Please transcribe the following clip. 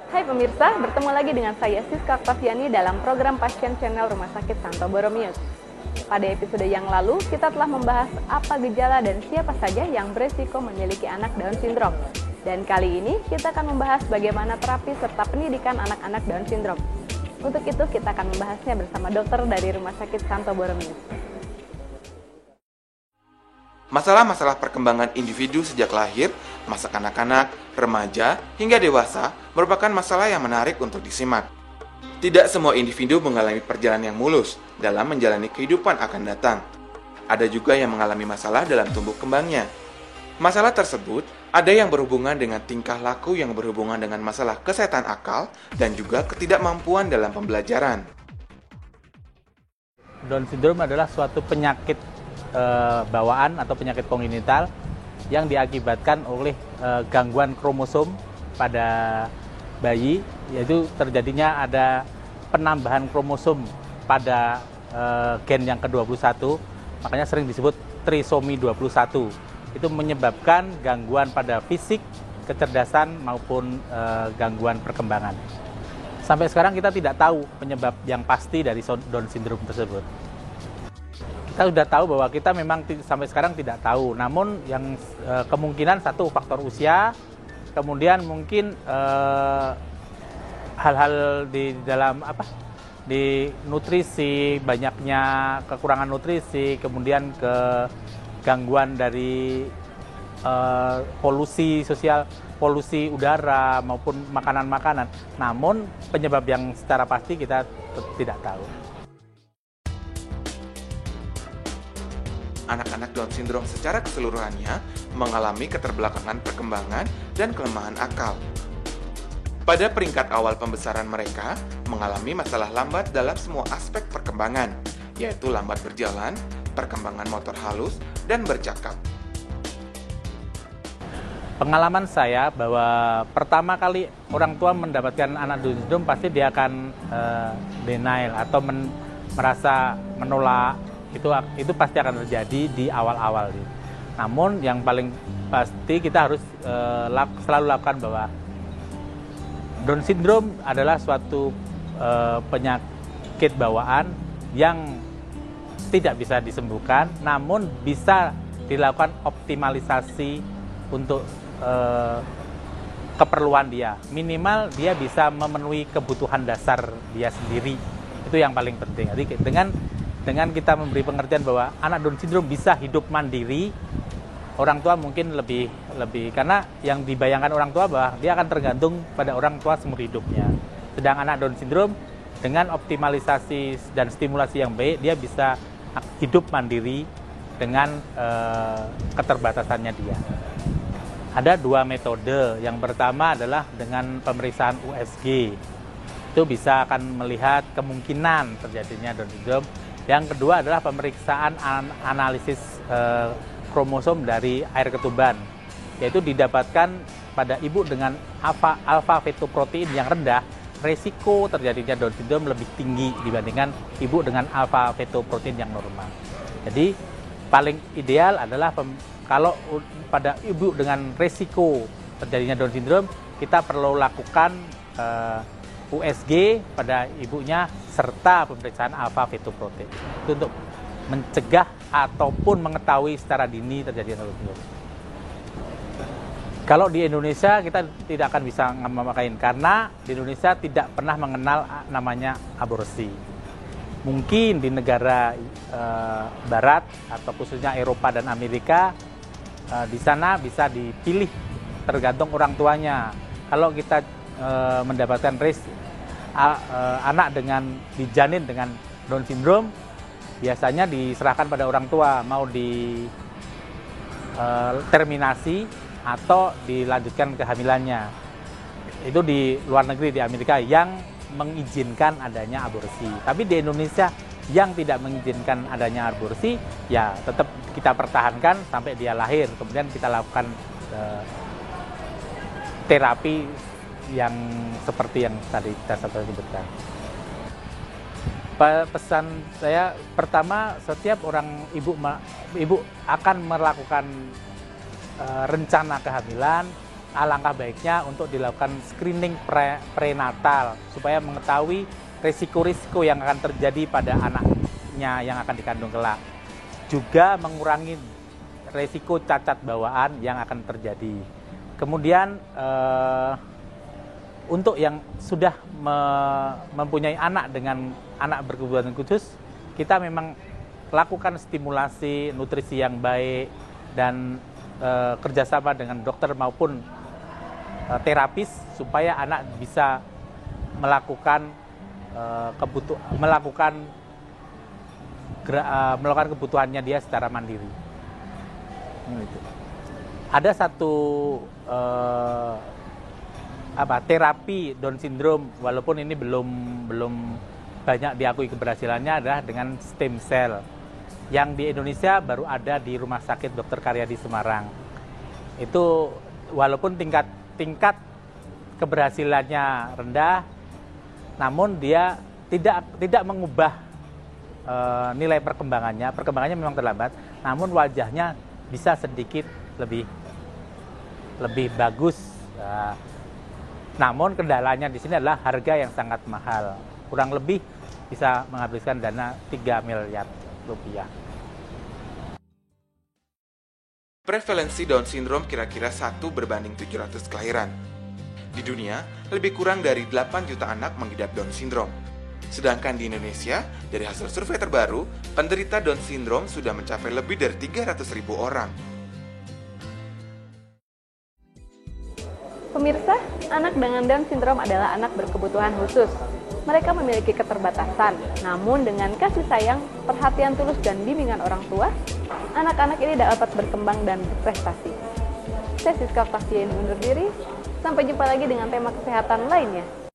Hai pemirsa, bertemu lagi dengan saya Siska Oktaviani dalam program Pasien Channel Rumah Sakit Santo Borromeus. Pada episode yang lalu, kita telah membahas apa gejala dan siapa saja yang beresiko memiliki anak Down Syndrome. Dan kali ini kita akan membahas bagaimana terapi serta pendidikan anak-anak Down Syndrome. Untuk itu kita akan membahasnya bersama dokter dari Rumah Sakit Santo Borromeus. Masalah-masalah perkembangan individu sejak lahir, masa kanak-kanak, remaja, hingga dewasa merupakan masalah yang menarik untuk disimak. Tidak semua individu mengalami perjalanan yang mulus dalam menjalani kehidupan akan datang. Ada juga yang mengalami masalah dalam tumbuh kembangnya. Masalah tersebut ada yang berhubungan dengan tingkah laku yang berhubungan dengan masalah kesehatan akal dan juga ketidakmampuan dalam pembelajaran. Down syndrome adalah suatu penyakit bawaan atau penyakit kongenital yang diakibatkan oleh gangguan kromosom pada bayi, yaitu terjadinya ada penambahan kromosom pada gen yang ke-21, makanya sering disebut trisomi 21. Itu menyebabkan gangguan pada fisik, kecerdasan maupun gangguan perkembangan. Sampai sekarang kita tidak tahu penyebab yang pasti dari Down syndrome tersebut. Kita sudah tahu bahwa kita memang sampai sekarang tidak tahu, namun yang kemungkinan satu faktor usia, kemudian mungkin hal-hal di dalam di nutrisi, banyaknya kekurangan nutrisi, kemudian gangguan dari polusi sosial, polusi udara maupun makanan-makanan. Namun penyebab yang secara pasti kita tidak tahu. Anak-anak Down syndrome secara keseluruhannya mengalami keterbelakangan perkembangan dan kelemahan akal. Pada peringkat awal pembesaran mereka mengalami masalah lambat dalam semua aspek perkembangan, yaitu lambat berjalan, perkembangan motor halus, dan bercakap. Pengalaman saya bahwa pertama kali orang tua mendapatkan anak Down syndrome pasti dia akan denial atau merasa menolak. Itu pasti akan terjadi di awal-awal. Namun yang paling pasti kita harus selalu lakukan bahwa Down syndrome adalah suatu penyakit bawaan yang tidak bisa disembuhkan, namun bisa dilakukan optimalisasi untuk keperluan dia. Minimal dia bisa memenuhi kebutuhan dasar dia sendiri. Itu yang paling penting. Jadi dengan kita memberi pengertian bahwa anak Down syndrome bisa hidup mandiri, orang tua mungkin lebih karena yang dibayangkan orang tua bahwa dia akan tergantung pada orang tua seumur hidupnya. Sedang anak Down syndrome dengan optimalisasi dan stimulasi yang baik, dia bisa hidup mandiri dengan keterbatasannya dia. Ada dua metode. Yang pertama adalah dengan pemeriksaan USG. Itu bisa akan melihat kemungkinan terjadinya Down syndrome. Yang kedua adalah pemeriksaan analisis kromosom dari air ketuban, yaitu didapatkan pada ibu dengan alfa fetoprotein yang rendah, resiko terjadinya Down syndrome lebih tinggi dibandingkan ibu dengan alfa fetoprotein yang normal. Jadi paling ideal adalah kalau pada ibu dengan resiko terjadinya Down syndrome, kita perlu lakukan USG pada ibunya serta pemeriksaan alfa fetoprotein. Itu untuk mencegah ataupun mengetahui secara dini terjadinya Down syndrome. Kalau di Indonesia kita tidak akan bisa memakai karena di Indonesia tidak pernah mengenal namanya aborsi. Mungkin di negara barat atau khususnya Eropa dan Amerika, di sana bisa dipilih tergantung orang tuanya. Kalau kita mendapatkan anak dijanin dengan Down syndrome, biasanya diserahkan pada orang tua mau terminasi atau dilanjutkan kehamilannya. Itu di luar negeri, di Amerika yang mengizinkan adanya aborsi. Tapi di Indonesia yang tidak mengizinkan adanya aborsi, ya tetap kita pertahankan sampai dia lahir. Kemudian kita lakukan terapi yang seperti yang tadi saya sebutkan. Pesan saya pertama, setiap orang ibu akan melakukan rencana kehamilan alangkah baiknya untuk dilakukan screening prenatal supaya mengetahui risiko-risiko yang akan terjadi pada anaknya yang akan dikandung kelak. Juga mengurangi risiko cacat bawaan yang akan terjadi. Kemudian untuk yang sudah mempunyai anak dengan anak berkebutuhan khusus, kita memang lakukan stimulasi nutrisi yang baik dan kerjasama dengan dokter maupun terapis supaya anak bisa melakukan melakukan kebutuhannya dia secara mandiri. Ada satu terapi Down syndrome, walaupun ini belum banyak diakui keberhasilannya, adalah dengan stem cell yang di Indonesia baru ada di Rumah Sakit Dr. Karyadi Semarang. Itu walaupun tingkat keberhasilannya rendah, namun dia tidak mengubah nilai perkembangannya. Perkembangannya memang terlambat, namun wajahnya bisa sedikit lebih bagus. Namun kendalanya di sini adalah harga yang sangat mahal. Kurang lebih bisa menghabiskan dana 3 miliar rupiah. Prevalensi Down syndrome kira-kira 1 berbanding 700 kelahiran. Di dunia, lebih kurang dari 8 juta anak mengidap Down syndrome. Sedangkan di Indonesia, dari hasil survei terbaru, penderita Down syndrome sudah mencapai lebih dari 300.000 orang. Pemirsa, anak dengan Down syndrome adalah anak berkebutuhan khusus. Mereka memiliki keterbatasan, namun dengan kasih sayang, perhatian tulus, dan bimbingan orang tua, anak-anak ini dapat berkembang dan berprestasi. Saya Siska Oktaviani undur diri, sampai jumpa lagi dengan tema kesehatan lainnya.